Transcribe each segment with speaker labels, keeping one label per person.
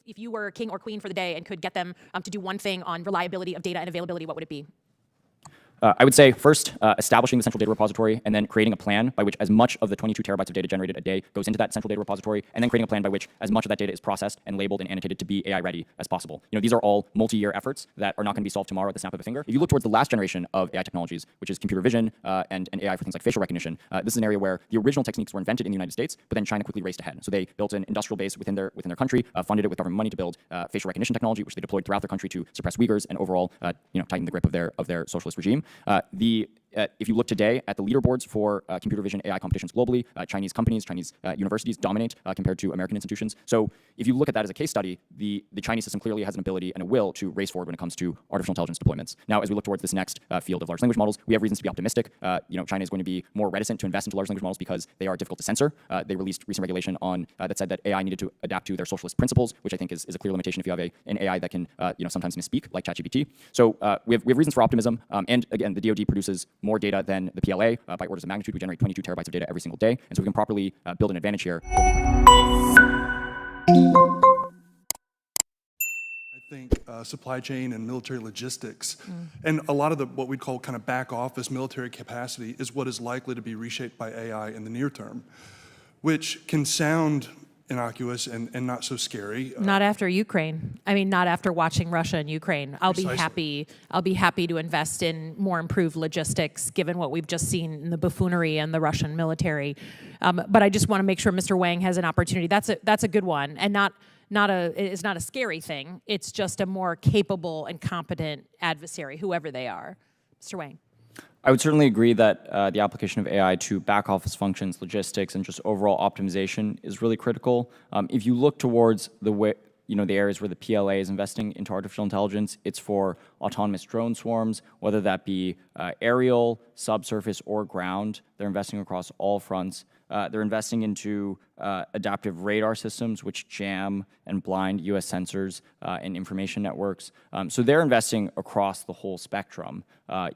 Speaker 1: If you were king or queen for the day and could get them to do one thing on reliability of data and availability, what would it be?
Speaker 2: I would say, first, establishing the central data repository and then creating a plan by which as much of the 22 terabytes of data generated a day goes into that central data repository, and then creating a plan by which as much of that data is processed and labeled and annotated to be AI ready as possible. These are all multi-year efforts that are not going to be solved tomorrow at the snap of a finger. If you look towards the last generation of AI technologies, which is computer vision and AI for things like facial recognition, this is an area where the original techniques were invented in the United States, but then China quickly raced ahead. So they built an industrial base within their country, funded it with government money to build facial recognition technology, which they deployed throughout their country to suppress Uyghurs and overall, tighten the grip of their socialist regime. If you look today at the leaderboards for computer vision AI competitions globally, Chinese companies, Chinese universities dominate compared to American institutions. So if you look at that as a case study, the Chinese system clearly has an ability and a will to race forward when it comes to artificial intelligence deployments. Now, as we look towards this next field of large language models, we have reasons to be optimistic. China is going to be more reticent to invest into large language models because they are difficult to censor. They released recent regulation on that said that AI needed to adapt to their socialist principles, which I think is a clear limitation if you have an AI that can sometimes misspeak, like ChatGPT. So we have reasons for optimism. And again, the DoD produces more data than the PLA by orders of magnitude. We generate 22 terabytes of data every single day, and so we can properly build an advantage here.
Speaker 3: I think supply chain and military logistics, and a lot of what we'd call kind of back office military capacity is what is likely to be reshaped by AI in the near term, which can sound innocuous and not so scary.
Speaker 1: Not after Ukraine. I mean, not after watching Russia and Ukraine. I'll be happy to invest in more improved logistics, given what we've just seen in the buffoonery and the Russian military. But I just want to make sure Mr. Wang has an opportunity. That's a good one, and it's not a scary thing. It's just a more capable and competent adversary, whoever they are. Mr. Wang.
Speaker 2: I would certainly agree that the application of AI to back office functions, logistics, and just overall optimization is really critical. If you look towards the way, the areas where the PLA is investing into artificial intelligence, it's for autonomous drone swarms, whether that be aerial, subsurface, or ground. They're investing across all fronts. They're investing into adaptive radar systems, which jam and blind U.S. sensors and information networks. So they're investing across the whole spectrum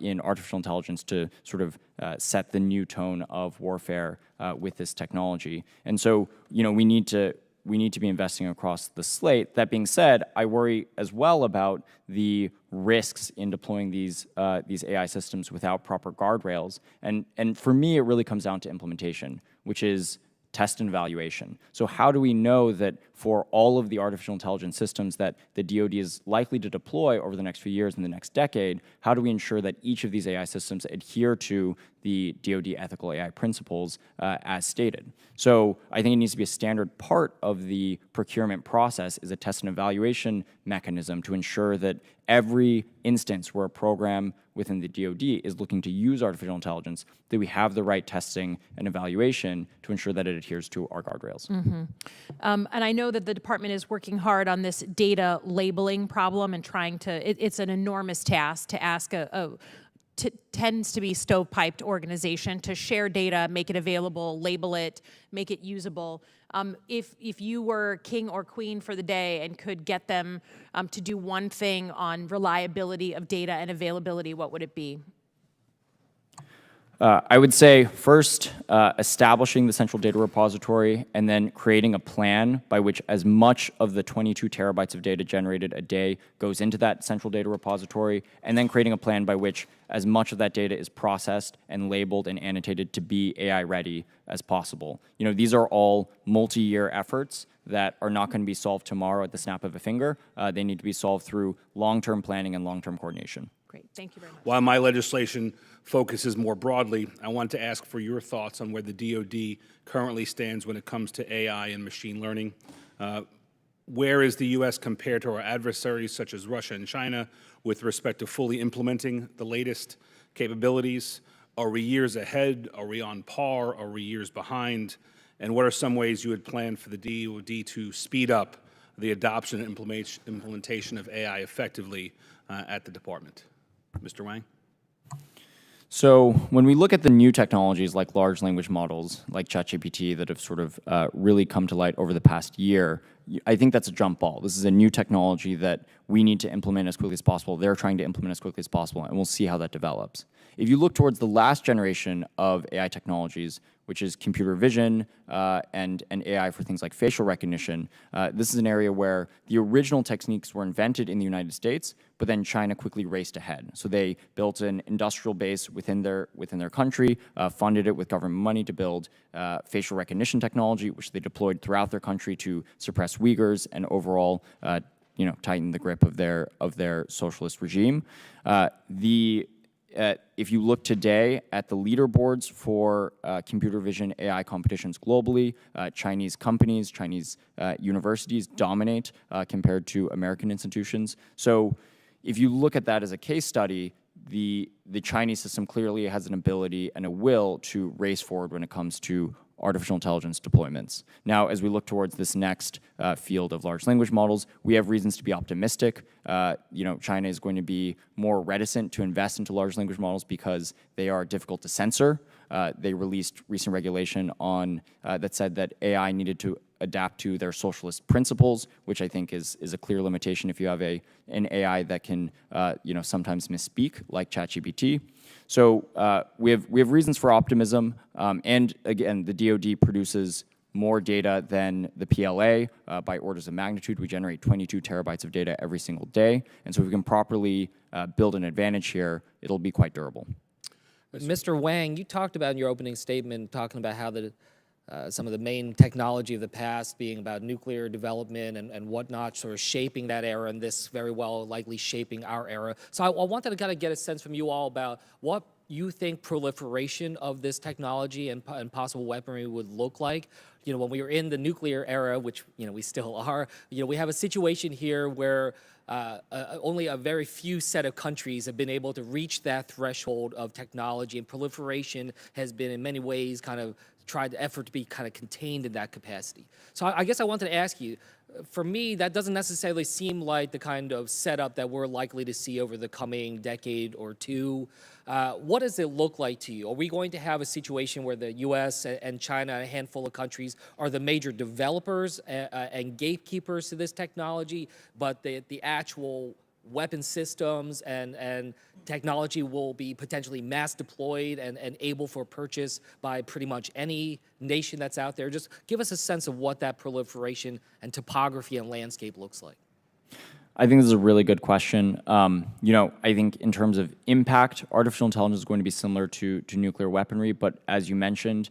Speaker 2: in artificial intelligence to sort of set the new tone of warfare with this technology. And so, we need to be investing across the slate. That being said, I worry as well about the risks in deploying these AI systems without proper guardrails. And for me, it really comes down to implementation, which is test and evaluation. So how do we know that for all of the artificial intelligence systems that the DoD is likely to deploy over the next few years and the next decade, how do we ensure that each of these AI systems adhere to the DoD ethical AI principles as stated? So I think it needs to be a standard part of the procurement process is a test and evaluation mechanism to ensure that every instance where a program within the DoD is looking to use artificial intelligence, that we have the right testing and evaluation to ensure that it adheres to our guardrails.
Speaker 1: And I know that the department is working hard on this data labeling problem and trying to, it's an enormous task to ask tends to be stovepiped organization to share data, make it available, label it, make it usable. If you were king or queen for the day and could get them to do one thing on reliability of data and availability, what would it be?
Speaker 2: I would say, first, establishing the central data repository and then creating a plan by which as much of the 22 terabytes of data generated a day goes into that central data repository, and then creating a plan by which as much of that data is processed and labeled and annotated to be AI ready as possible. These are all multi-year efforts that are not going to be solved tomorrow at the snap of a finger. They need to be solved through long-term planning and long-term coordination.
Speaker 1: Great, thank you very much.
Speaker 4: While my legislation focuses more broadly, I want to ask for your thoughts on where the DoD currently stands when it comes to AI and machine learning. Where is the U.S. compared to our adversaries such as Russia and China with respect to fully implementing the latest capabilities? Are we years ahead? Are we on par? Are we years behind? And what are some ways you would plan for the DoD to speed up the adoption and implementation of AI effectively at the department? Mr. Wang?
Speaker 2: So when we look at the new technologies like large language models, like ChatGPT, that have sort of really come to light over the past year, I think that's a jump ball. This is a new technology that we need to implement as quickly as possible. They're trying to implement as quickly as possible, and we'll see how that develops. If you look towards the last generation of AI technologies, which is computer vision and AI for things like facial recognition, this is an area where the original techniques were invented in the United States, but then China quickly raced ahead. So they built an industrial base within their country, funded it with government money to build facial recognition technology, which they deployed throughout their country to suppress Uyghurs and overall tighten the grip of their socialist regime. If you look today at the leaderboards for computer vision AI competitions globally, Chinese companies, Chinese universities dominate compared to American institutions. So if you look at that as a case study, the Chinese system clearly has an ability and a will to race forward when it comes to artificial intelligence deployments. Now, as we look towards this next field of large language models, we have reasons to be optimistic. China is going to be more reticent to invest into large language models because they are difficult to censor. They released recent regulation on that said that AI needed to adapt to their socialist principles, which I think is a clear limitation if you have an AI that can sometimes misspeak, like ChatGPT. So we have reasons for optimism, and again, the DoD produces more data than the PLA by orders of magnitude. We generate 22 terabytes of data every single day, and so if we can properly build an advantage here, it'll be quite durable.
Speaker 5: Mr. Wang, you talked about in your opening statement, talking about how some of the main technology of the past being about nuclear development and whatnot, sort of shaping that era, and this very well likely shaping our era. So I wanted to kind of get a sense from you all about what you think proliferation of this technology and possible weaponry would look like. When we were in the nuclear era, which we still are, we have a situation here where only a very few set of countries have been able to reach that threshold of technology, and proliferation has been in many ways kind of tried the effort to be kind of contained in that capacity. So I guess I wanted to ask you, for me, that doesn't necessarily seem like the kind of setup that we're likely to see over the coming decade or two. What does it look like to you? Are we going to have a situation where the US and China and a handful of countries are the major developers and gatekeepers to this technology, but the actual weapon systems and technology will be potentially mass deployed and able for purchase by pretty much any nation that's out there? Just give us a sense of what that proliferation and topography and landscape looks like.
Speaker 2: I think this is a really good question. I think in terms of impact, artificial intelligence is going to be similar to nuclear weaponry, but as you mentioned,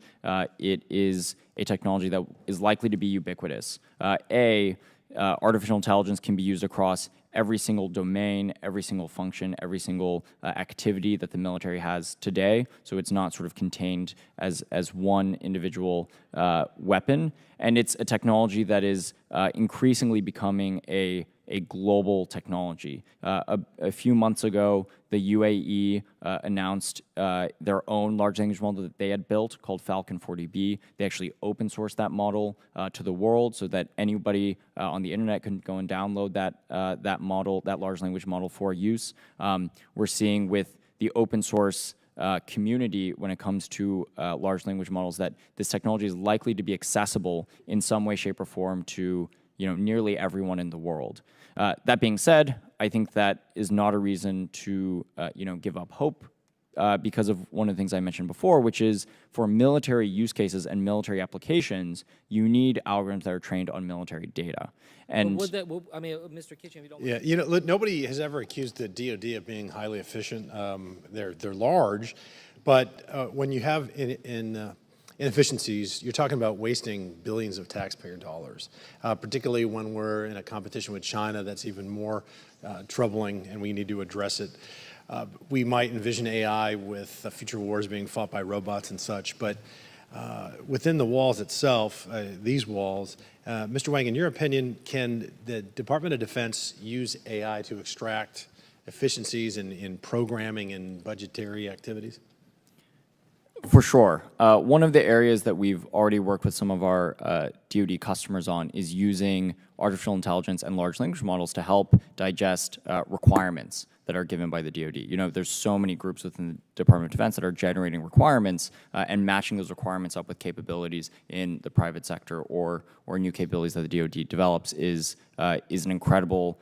Speaker 2: it is a technology that is likely to be ubiquitous. Artificial intelligence can be used across every single domain, every single function, every single activity that the military has today. So it's not sort of contained as one individual weapon. And it's a technology that is increasingly becoming a global technology. A few months ago, the UAE announced their own large language model that they had built called Falcon 40B. They actually open sourced that model to the world so that anybody on the internet can go and download that model, that large language model for use. We're seeing with the open source community when it comes to large language models that this technology is likely to be accessible in some way, shape, or form to nearly everyone in the world. That being said, I think that is not a reason to give up hope because of one of the things I mentioned before, which is for military use cases and military applications, you need algorithms that are trained on military data. And
Speaker 5: Mr. Kitchen, if you don't mind.
Speaker 6: Yeah, nobody has ever accused the DoD of being highly efficient. They're large, but when you have inefficiencies, you're talking about wasting billions of taxpayer dollars, particularly when we're in a competition with China that's even more troubling, and we need to address it. We might envision AI with future wars being fought by robots and such, but within the walls itself, these walls, Mr. Wang, in your opinion, can the Department of Defense use AI to extract efficiencies in programming and budgetary activities?
Speaker 2: For sure. One of the areas that we've already worked with some of our DoD customers on is using artificial intelligence and large language models to help digest requirements that are given by the DoD. You know, there's so many groups within the Department of Defense that are generating requirements and matching those requirements up with capabilities in the private sector or new capabilities that the DoD develops is an incredible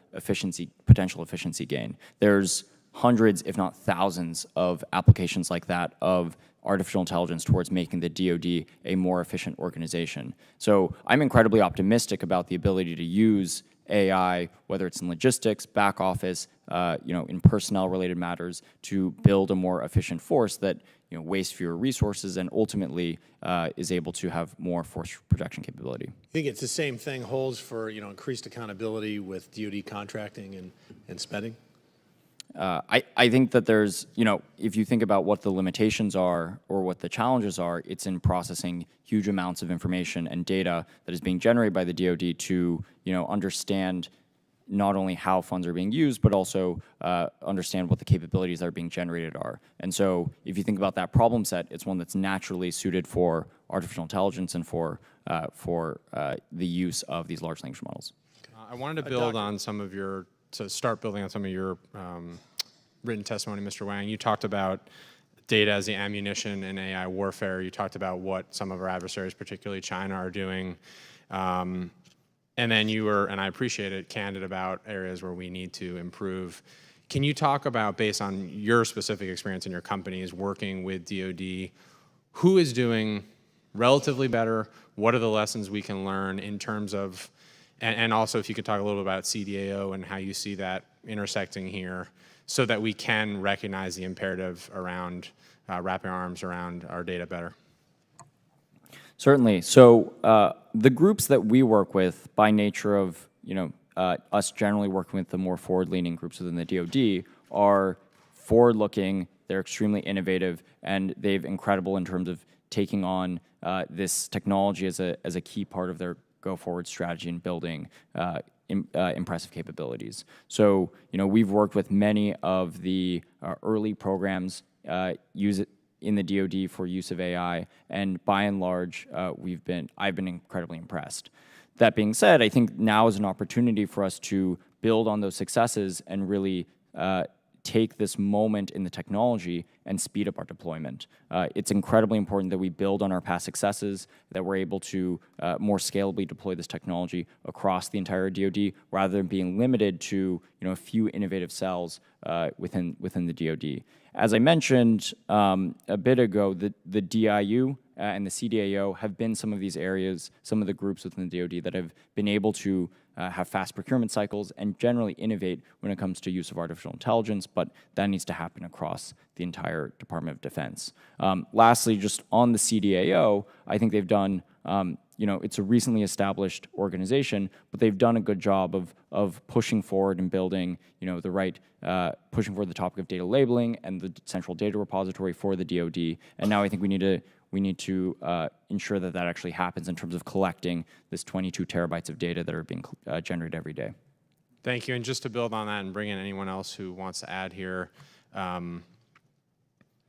Speaker 2: potential efficiency gain. There's hundreds, if not thousands, of applications like that of artificial intelligence towards making the DoD a more efficient organization. So I'm incredibly optimistic about the ability to use AI, whether it's in logistics, back office, in personnel-related matters, to build a more efficient force that wastes fewer resources and ultimately is able to have more force projection capability.
Speaker 6: I think it's the same thing holds for increased accountability with DoD contracting and spending.
Speaker 2: I think that there's, if you think about what the limitations are or what the challenges are, it's in processing huge amounts of information and data that is being generated by the DoD to, understand not only how funds are being used, but also understand what the capabilities that are being generated are. And so if you think about that problem set, it's one that's naturally suited for artificial intelligence and for the use of these large language models.
Speaker 7: I wanted to build on start building on some of your written testimony, Mr. Wang. You talked about data as the ammunition in AI warfare. You talked about what some of our adversaries, particularly China, are doing. And then you were, and I appreciate it, candid about areas where we need to improve. Can you talk about, based on your specific experience in your companies working with DoD, who is doing relatively better? What are the lessons we can learn in terms of, and also if you could talk a little bit about CDAO and how you see that intersecting here so that we can recognize the imperative around wrapping our arms around our data better?
Speaker 2: Certainly. So the groups that we work with, by nature of us generally working with the more forward-leaning groups within the DoD, are forward-looking. They're extremely innovative, and they've incredible in terms of taking on this technology as a key part of their go-forward strategy and building impressive capabilities. So we've worked with many of the early programs in the DoD for use of AI, and by and large, I've been incredibly impressed. That being said, I think now is an opportunity for us to build on those successes and really take this moment in the technology and speed up our deployment. It's incredibly important that we build on our past successes, that we're able to more scalably deploy this technology across the entire DoD, rather than being limited to a few innovative cells within the DoD. As I mentioned a bit ago, the DIU and the CDAO have been some of these areas, some of the groups within the DoD that have been able to have fast procurement cycles and generally innovate when it comes to use of artificial intelligence, but that needs to happen across the entire Department of Defense. Lastly, just on the CDAO, I think they've done, it's a recently established organization, but they've done a good job of pushing forward and building, the right, pushing forward the topic of data labeling and the central data repository for the DoD. And now I think we need to ensure that that actually happens in terms of collecting this 22 terabytes of data that are being generated every day.
Speaker 7: Thank you. And just to build on that and bring in anyone else who wants to add here,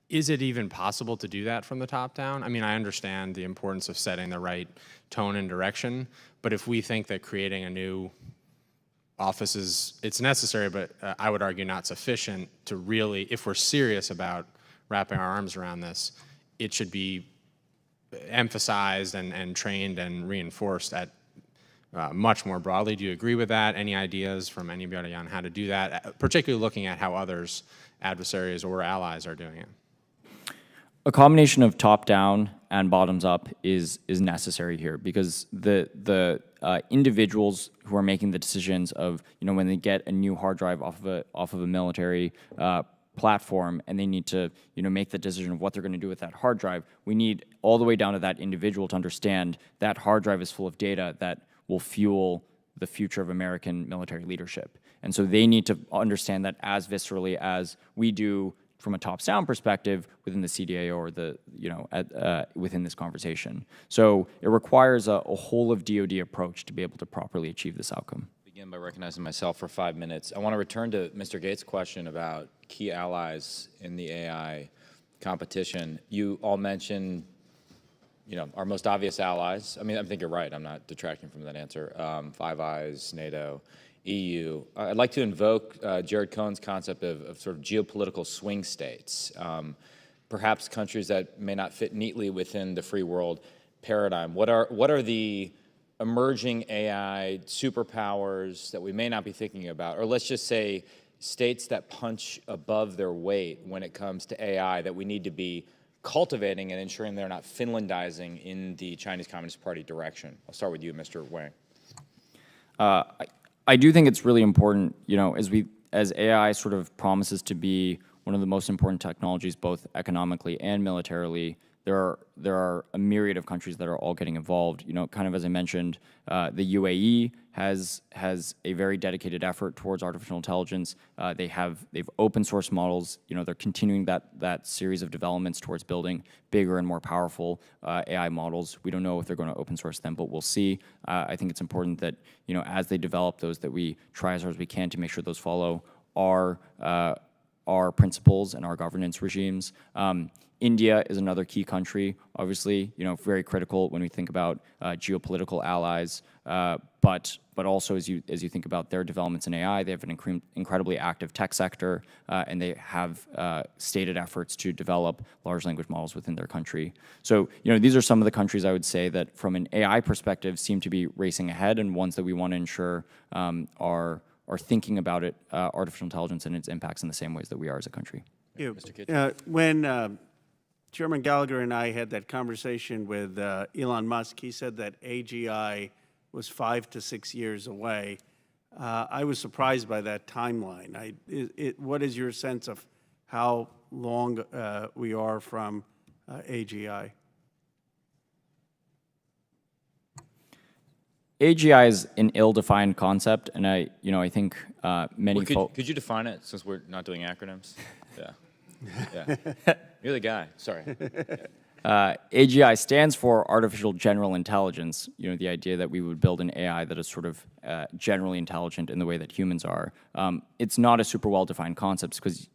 Speaker 7: is it even possible to do that from the top down? I mean, I understand the importance of setting the right tone and direction, but if we think that creating a new office it's necessary, but I would argue not sufficient to really, if we're serious about wrapping our arms around this, it should be emphasized and trained and reinforced at much more broadly. Do you agree with that? Any ideas from anybody on how to do that, particularly looking at how others, adversaries or allies, are doing it?
Speaker 2: A combination of top-down and bottoms-up is necessary here, because the individuals who are making the decisions of when they get a new hard drive off of a military platform and they need to make the decision of what they're going to do with that hard drive, we need all the way down to that individual to understand that hard drive is full of data that will fuel the future of American military leadership. And so they need to understand that as viscerally as we do from a top-down perspective within the CDAO or within this conversation. So it requires a whole of DoD approach to be able to properly achieve this outcome.
Speaker 8: Begin by recognizing myself for 5 minutes. I want to return to Mr. Gates' question about key allies in the AI competition. You all mentioned, our most obvious allies. I mean, I think you're right. I'm not detracting from that answer. Five Eyes, NATO, EU. I'd like to invoke Jared Cohen's concept of sort of geopolitical swing states, perhaps countries that may not fit neatly within the free world paradigm. What are the emerging AI superpowers that we may not be thinking about, or let's just say states that punch above their weight when it comes to AI that we need to be cultivating and ensuring they're not Finlandizing in the Chinese Communist Party direction? I'll start with you, Mr. Wang.
Speaker 2: I do think it's really important, as AI sort of promises to be one of the most important technologies, both economically and militarily. There are a myriad of countries that are all getting involved. Kind of as I mentioned, the UAE has a very dedicated effort towards artificial intelligence. They've open source models. They're continuing that series of developments towards building bigger and more powerful AI models. We don't know if they're going to open source them, but we'll see. I think it's important that as they develop those, that we try as hard as we can to make sure those follow our principles and our governance regimes. India is another key country, obviously, very critical when we think about geopolitical allies. But also as you think about their developments in AI, they have an incredibly active tech sector, and they have stated efforts to develop large language models within their country. So these are some of the countries I would say that from an AI perspective seem to be racing ahead, and ones that we want to ensure are thinking about artificial intelligence and its impacts in the same ways that we are as a country.
Speaker 9: When Chairman Gallagher and I had that conversation with Elon Musk, he said that AGI was 5 to 6 years away. I was surprised by that timeline. What is your sense of how long we are from AGI?
Speaker 2: AGI is an ill-defined concept, and I think many folks.
Speaker 8: Could you define it, since we're not doing acronyms? Yeah. You're the guy. Sorry.
Speaker 2: AGI stands for Artificial General Intelligence. The idea that we would build an AI that is sort of generally intelligent in the way that humans are. It's not a super well-defined concept because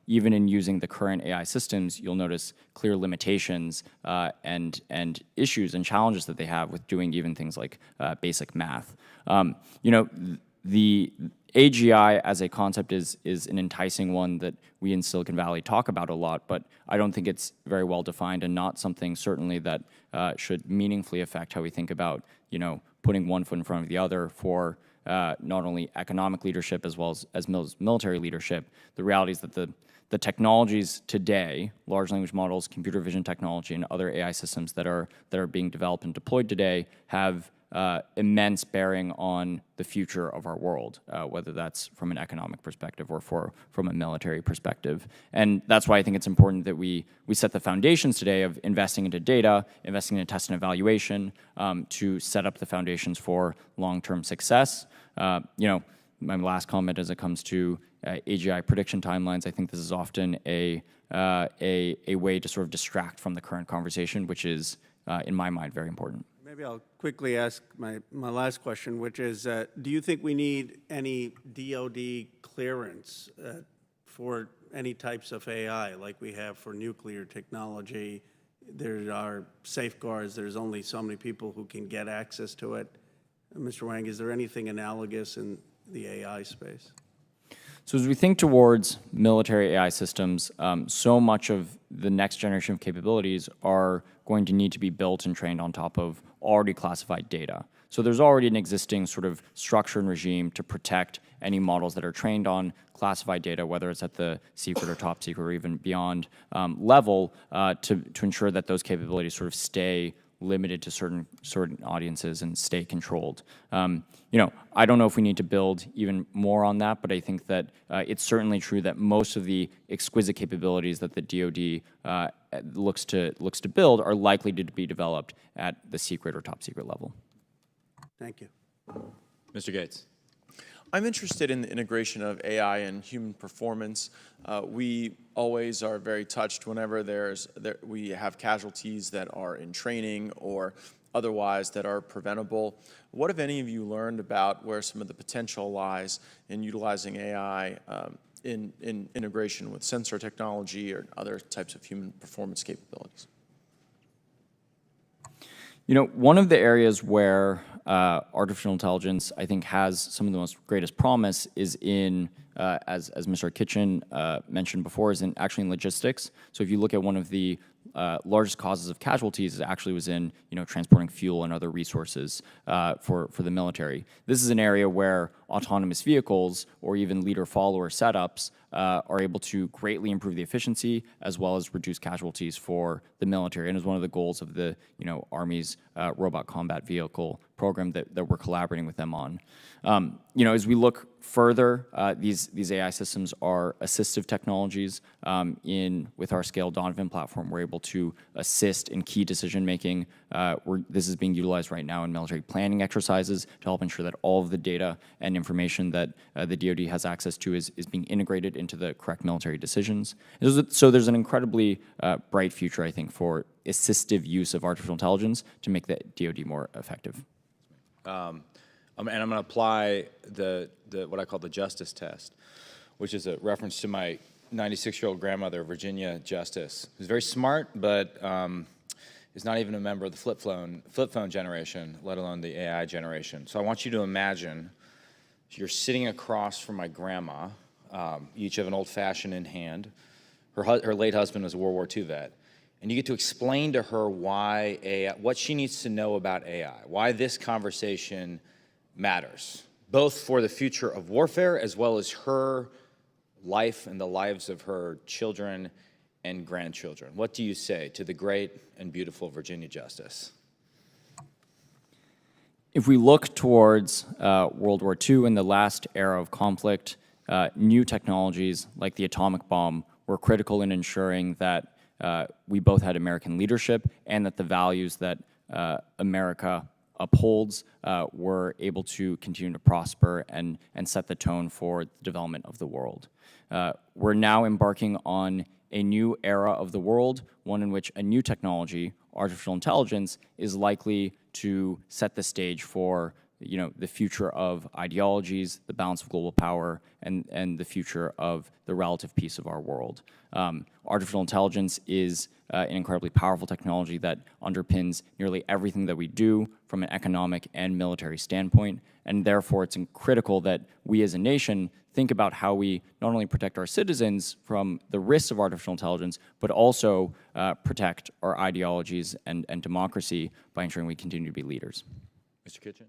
Speaker 2: even in using the current AI systems, you'll notice clear limitations and issues and challenges that they have with doing even things like basic math. The AGI as a concept is an enticing one that we in Silicon Valley talk about a lot, but I don't think it's very well defined, and not something certainly that should meaningfully affect how we think about putting one foot in front of the other for not only economic leadership as well as military leadership. The reality is that the technologies today, large language models, computer vision technology, and other AI systems that are being developed and deployed today have immense bearing on the future of our world, whether that's from an economic perspective or from a military perspective. And that's why I think it's important that we set the foundations today of investing into data, investing in test and evaluation to set up the foundations for long-term success. My last comment as it comes to AGI prediction timelines, I think this is often a way to sort of distract from the current conversation, which is, in my mind, very important.
Speaker 9: Maybe I'll quickly ask my last question, which is, do you think we need any DoD clearance for any types of AI like we have for nuclear technology? There are safeguards. There's only so many people who can get access to it. Mr. Wang, is there anything analogous in the AI space?
Speaker 2: So as we think towards military AI systems, so much of the next generation of capabilities are going to need to be built and trained on top of already classified data. So there's already an existing sort of structure and regime to protect any models that are trained on classified data, whether it's at the secret or top secret or even beyond level, to ensure that those capabilities sort of stay limited to certain audiences and stay controlled. I don't know if we need to build even more on that, but I think that it's certainly true that most of the exquisite capabilities that the DoD looks to build are likely to be developed at the secret or top secret level.
Speaker 9: Thank you.
Speaker 8: Mr. Gates.
Speaker 10: I'm interested in the integration of AI and human performance. We always are very touched whenever we have casualties that are in training or otherwise that are preventable. What have any of you learned about where some of the potential lies in utilizing AI in integration with sensor technology or other types of human performance capabilities.
Speaker 2: You know, one of the areas where artificial intelligence, I think, has some of the most greatest promise is in, as Mr. Kitchen mentioned before, is actually in logistics. So if you look at one of the largest causes of casualties, it actually was in, transporting fuel and other resources for the military. This is an area where autonomous vehicles or even leader-follower setups are able to greatly improve the efficiency as well as reduce casualties for the military, and is one of the goals of the Army's robot combat vehicle program that we're collaborating with them on. As we look further, these AI systems are assistive technologies. With our Scale Donovan platform, we're able to assist in key decision making. This is being utilized right now in military planning exercises to help ensure that all of the data and information that the DoD has access to is being integrated into the correct military decisions. So there's an incredibly bright future, I think, for assistive use of artificial intelligence to make the DoD more effective.
Speaker 8: And I'm going to apply what I call the justice test, which is a reference to my 96-year-old grandmother, Virginia Justice, who's very smart, but is not even a member of the flip phone generation, let alone the AI generation. So I want you to imagine you're sitting across from my grandma. You each have an old-fashioned in hand. Her late husband was a World War II vet. And you get to explain to her why AI, what she needs to know about AI, why this conversation matters, both for the future of warfare as well as her life and the lives of her children and grandchildren. What do you say to the great and beautiful Virginia Justice?
Speaker 2: If we look towards World War II and the last era of conflict, new technologies like the atomic bomb were critical in ensuring that we both had American leadership and that the values that America upholds were able to continue to prosper and set the tone for the development of the world. We're now embarking on a new era of the world, one in which a new technology, artificial intelligence, is likely to set the stage for the future of ideologies, the balance of global power, and the future of the relative peace of our world. Artificial intelligence is an incredibly powerful technology that underpins nearly everything that we do from an economic and military standpoint, and therefore it's critical that we as a nation think about how we not only protect our citizens from the risks of artificial intelligence, but also protect our ideologies and democracy by ensuring we continue to be leaders.
Speaker 8: Mr. Kitchen?